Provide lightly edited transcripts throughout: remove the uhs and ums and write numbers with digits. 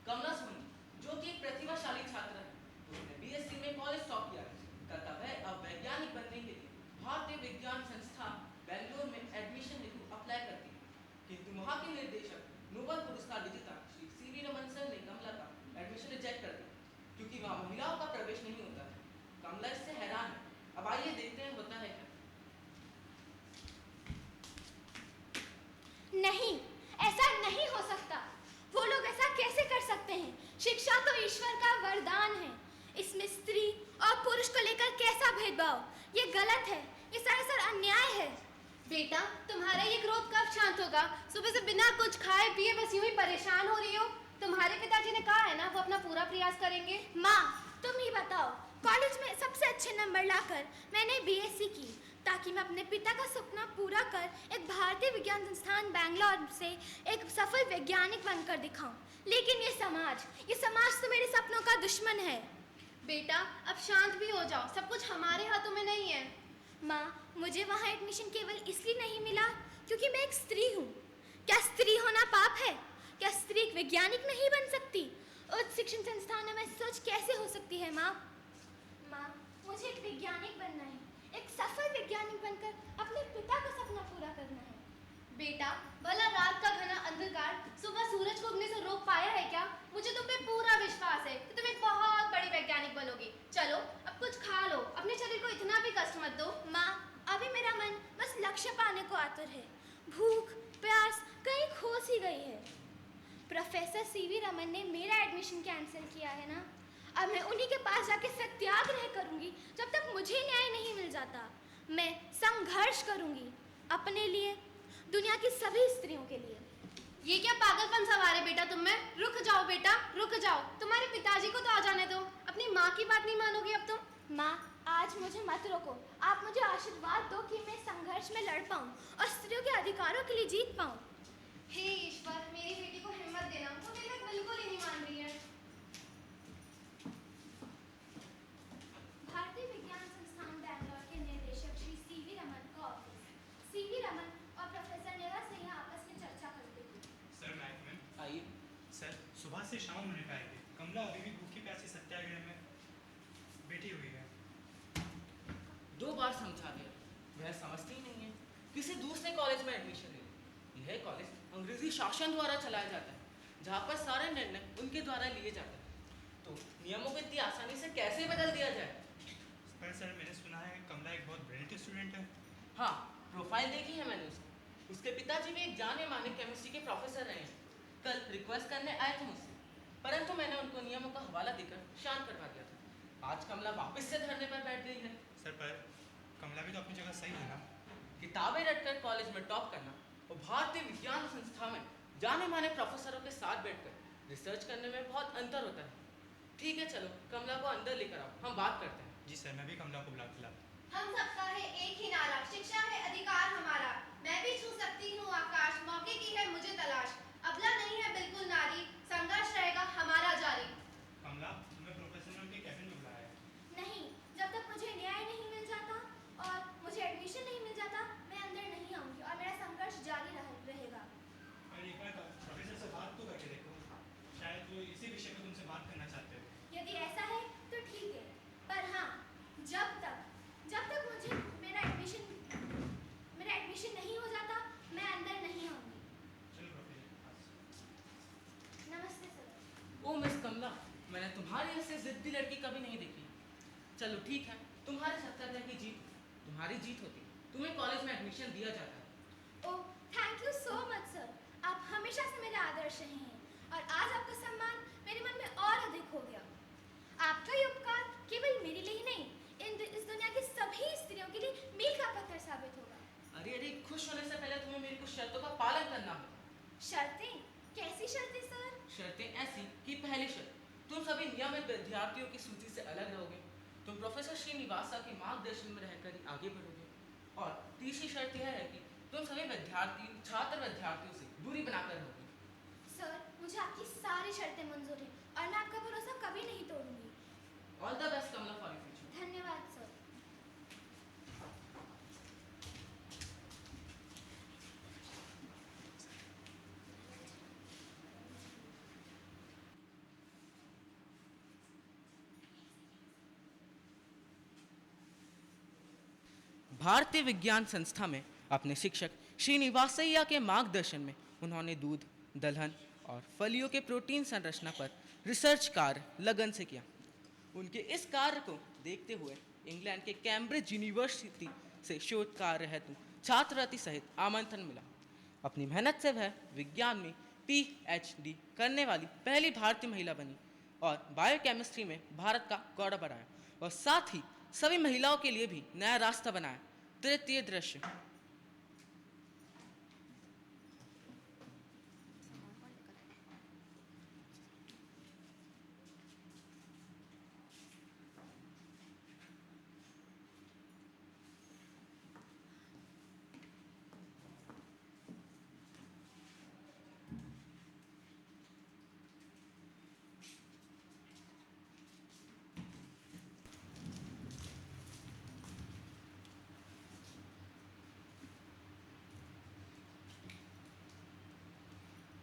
कमला सोनी, जो कि एक प्रतिभाशाली छात्र है, उसने बीएससी में कॉलेज टॉप किया तथा वह अब वैज्ञानिक बनने के लिए भारतीय विज्ञान संस्थान बेंगलोर में एडमिशन हेतु अप्लाई करती है, किंतु वहाँ के निर्देशक नोबेल पुरस्कार विजेता श्री सीवी रमन सर ने कमला का एडमिशन रिजेक्ट कर दिया, क्योंकि वहाँ महिलाओं का प्रवेश नहीं होता है। कमला इससे हैरान है। अब आइए देखते हैं होता है क्या। नहीं, ऐसा नहीं हो सकता। वो लोग ऐसा कैसे कर सकते हैं? शिक्षा तो ईश्वर का वरदान है। इसमें स्त्री और पुरुष को लेकर कैसा भेदभाव? ये गलत है, ये सरासर अन्याय है। बेटा, तुम्हारा ये क्रोध कब शांत होगा? सुबह से बिना कुछ खाए पिए बस यूं ही परेशान हो रही हो। तुम्हारे पिताजी ने कहा है ना, वो अपना पूरा प्रयास करेंगे। माँ, तुम ही बताओ। कॉलेज में सबसे अच्छे नंबर लाकर मैंने बीएससी की, ताकि मैं अपने पिता का सपना पूरा कर एक भारतीय विज्ञान संस्थान बैंगलोर से एक सफल वैज्ञानिक बनकर दिखाऊं। लेकिन ये समाज तो मेरे सपनों का दुश्मन है। बेटा, अब शांत भी हो जाओ, सब कुछ हमारे हाथों में नहीं है। माँ, मुझे वहाँ एडमिशन केवल इसलिए नहीं मिला क्योंकि मैं एक स्त्री हूँ। क्या स्त्री होना पाप है? क्या स्त्री एक वैज्ञानिक नहीं बन सकती? उच्च शिक्षण संस्थानों में सोच कैसे हो सकती है माँ? माँ, मुझे एक वैज्ञानिक बनना है, एक सफल वैज्ञानिक बनकर अपने पिता का सपना पूरा करना है। बेटा, भला रात का घना अंधकार सुबह सूरज को उगने से रोक पाया है क्या? मुझे तुम पे पूरा विश्वास है कि तुम एक बहुत बड़ी वैज्ञानिक बनोगी। चलो, अब कुछ खा लो, अपने शरीर को इतना भी कष्ट मत दो। माँ, अभी मेरा मन बस लक्ष्य पाने को आतुर है। भूख प्यास कहीं खो सी गई है। प्रोफेसर सीवी रमन ने मेरा एडमिशन कैंसिल किया है ना। अब मैं उन्हीं के पास जाके सत्याग्रह करूंगी जब तक मुझे न्याय नहीं मिल जाता। मैं संघर्ष करूंगी अपने लिए, दुनिया की सभी स्त्रियों के लिए। ये क्या पागलपन सवार है बेटा तुम में? रुक जाओ बेटा, रुक जाओ। तुम्हारे पिताजी को तो आ जाने दो। अपनी माँ की बात नहीं मानोगी अब तुम? माँ, आज मुझे मत रोको। आप मुझे आशीर्वाद दो कि मैं संघर्ष में लड़ पाऊँ और स्त्रियों के अधिकारों के लिए जीत पाऊँ। हे ईश्वर, मेरी बेटी को हिम्मत देना। वो मेरी बात बिल्कुल ही नहीं मान रही है। भारतीय विज्ञान संस्थान बैंगलोर के निर्देशक श्री सीवी रमन का ऑफिस। सीवी रमन और प्रोफेसर नेवा सिंह आपस में चर्चा करते थे। सर, मैम आइए। सर, सुबह से शाम होने का है। कमला अभी भी भूखी प्यासी सत्याग्रह में बैठी हुई है। 2 बार समझा दिया, वह समझती ही नहीं है। किसी दूसरे कॉलेज में एडमिशन ले। यह कॉलेज अंग्रेजी शासन द्वारा चलाया जाता है, जहाँ पर सारे निर्णय उनके द्वारा लिए जाते हैं। तो नियमों को इतनी आसानी से कैसे बदल दिया जाए? पर सर, मैंने सुना है कमला एक बहुत ब्रिलियंट स्टूडेंट है। हाँ, प्रोफाइल देखी है मैंने उसकी। उसके पिताजी भी एक जाने माने केमिस्ट्री के प्रोफेसर रहे हैं। कल रिक्वेस्ट करने आए थे मुझसे, परंतु मैंने उनको नियमों का हवाला देकर शांत करवा दिया था। आज कमला वापस से धरने पर बैठ गई है। सर, पर कमला भी तो अपनी जगह सही है ना। किताबें रटकर कॉलेज में टॉप करना और भारतीय विज्ञान संस्था में जाने माने प्रोफेसरों के साथ बैठकर रिसर्च करने में बहुत अंतर होता है। ठीक है, चलो कमला को अंदर लेकर आओ, हम बात करते हैं। जी सर, मैं भी कमला को बुला के लाता। हम सबका है एक ही नारा, शिक्षा है अधिकार हमारा। मैं भी छू सकती हूँ आकाश, मौके की है मुझे तलाश। अबला नहीं है बिल्कुल नारी, संघर्ष रहेगा हमारा जारी। कमला, तुम्हें प्रोफेसर ने उनके कैबिन में बुलाया है। नहीं, जब तक मुझे न्याय नहीं मिल जाता और मुझे एडमिशन नहीं मिल जाता, मैं अंदर नहीं आऊंगी और मेरा संघर्ष जारी रहेगा। और एक बार प्रोफेसर से बात तो करके देखो, शायद वो इसी विषय में तुमसे बात करना चाहते हो। यदि ऐसा है तो ठीक है, पर हाँ, जब तक मुझे मेरा एडमिशन नहीं हो जाता, मैं अंदर नहीं आऊंगी। चलो प्रोफेसर। नमस्ते सर। ओ मिस कमला, मैंने तुम्हारी ऐसे जिद्दी लड़की कभी नहीं देखी। चलो ठीक है, तुम्हारे सत्याग्रह की जीत तुम्हारी जीत होती, तुम्हें कॉलेज में एडमिशन दिया जाता है। Oh, thank you so much sir. आप हमेशा से मेरे आदर्श रहे हैं और आज आपका सम्मान मेरे मन में और अधिक हो गया। आपका ये उपकार केवल मेरे लिए ही नहीं, इस दुनिया की सभी स्त्रियों के लिए मील का पत्थर साबित होगा। अरे, खुश होने से पहले तुम्हें मेरी कुछ शर्तों का पालन करना होगा। शर्तें? कैसी शर्तें सर? शर्तें ऐसी कि पहली शर्त, तुम सभी नियमित विद्यार्थियों की सूची से अलग रहोगे। तुम प्रोफेसर श्रीनिवासा के मार्गदर्शन में रहकर ही आगे बढ़ोगे। और तीसरी शर्त यह है कि तुम सभी छात्र विद्यार्थियों से दूरी बनाकर रहोगे। सर, मुझे आपकी सारी शर्तें मंजूर हैं और मैं आपका भरोसा कभी नहीं तोड़ूंगी। All the best Kamala for your future. धन्यवाद सर। भारतीय विज्ञान संस्था में अपने शिक्षक श्रीनिवासैया के मार्गदर्शन में उन्होंने दूध, दलहन और फलियों के प्रोटीन संरचना पर रिसर्च कार्य लगन से किया। उनके इस कार्य को देखते हुए इंग्लैंड के कैम्ब्रिज यूनिवर्सिटी से शोध कार्य हेतु छात्रवृत्ति सहित आमंत्रण मिला। अपनी मेहनत से वह विज्ञान में PhD करने वाली पहली भारतीय महिला बनी और बायोकेमिस्ट्री में भारत का गौरव बढ़ाया और साथ ही सभी महिलाओं के लिए भी नया रास्ता बनाया। तृतीय दृश्य।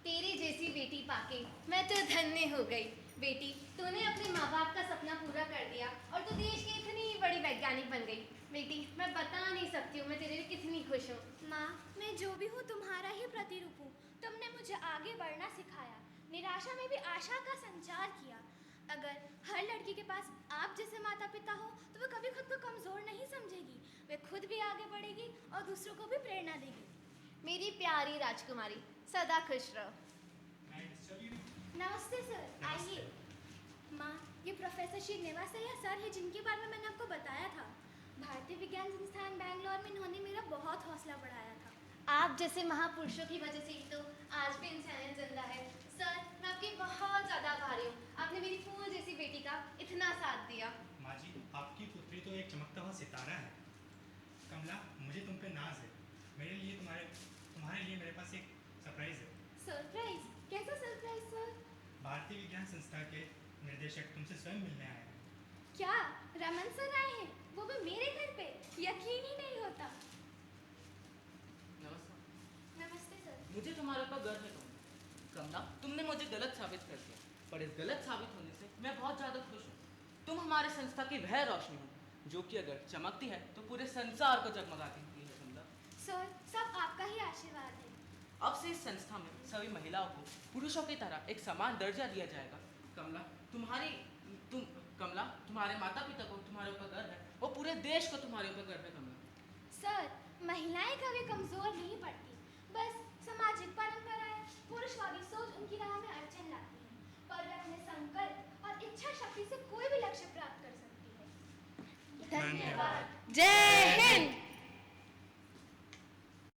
तेरी जैसी बेटी पाके मैं तो धन्य हो गई। बेटी, तूने अपने माँ बाप का सपना पूरा कर दिया और तू देश की इतनी बड़ी वैज्ञानिक बन गई। बेटी, मैं बता नहीं सकती हूँ मैं तेरे लिए कितनी खुश हूँ। माँ, मैं जो भी हूँ तुम्हारा ही प्रतिरूप हूँ। तुमने मुझे आगे बढ़ना सिखाया, निराशा में भी आशा का संचार किया। अगर हर लड़की के पास आप जैसे माता पिता हो तो वह कभी खुद को कमज़ोर नहीं समझेगी। वे खुद भी आगे बढ़ेगी और दूसरों को भी प्रेरणा देगी। मेरी प्यारी राजकुमारी, सदा खुश रहो। नमस्ते सर, आइए। माँ, ये प्रोफेसर श्रीनिवासैया सर है जिनके बारे में मैंने आपको बताया था। भारतीय विज्ञान संस्थान बैंगलोर में इन्होंने मेरा बहुत हौसला बढ़ाया था। आप जैसे महापुरुषों की वजह से ही तो आज भी इंसानियत जिंदा है। सर, मैं आपकी बहुत ज़्यादा आभारी हूँ। आपने मेरी फूल जैसी बेटी का इतना साथ दिया। माँ जी, आपकी पुत्री तो एक चमकता हुआ सितारा है। कमला, मुझे तुम पे नाज है। तुम्हारे लिए मेरे पास एक सरप्राइज है। सरप्राइज? कैसा सरप्राइज सर? भारतीय विज्ञान संस्था के निर्देशक तुमसे स्वयं मिलने आए हैं। क्या रमन सर आए हैं? वो भी मेरे घर पे? यकीन ही नहीं होता। नमस्कार। नमस्ते सर। मुझे तुम्हारे ऊपर गर्व है कमला। तुमने मुझे गलत साबित कर दिया, पर इस गलत साबित होने से मैं बहुत ज़्यादा खुश हूँ। तुम हमारे संस्था की वह रोशनी हो जो कि अगर चमकती है तो पूरे संसार को जगमगाती है कमला। सर, सब आपका ही आशीर्वाद है। अब से इस संस्था में सभी महिलाओं को पुरुषों की तरह एक समान दर्जा दिया जाएगा। कमला, तुम्हारे माता पिता को तुम्हारे ऊपर गर्व है और पूरे देश को तुम्हारे ऊपर गर्व है कमला। सर, महिलाएं कभी कमजोर नहीं पड़ती, बस सामाजिक परंपराएं, पुरुषवादी सोच उनकी राह में अड़चन लाती है, पर वे अपने संकल्प और इच्छा शक्ति से कोई भी लक्ष्य प्राप्त कर सकती है। धन्यवाद। जय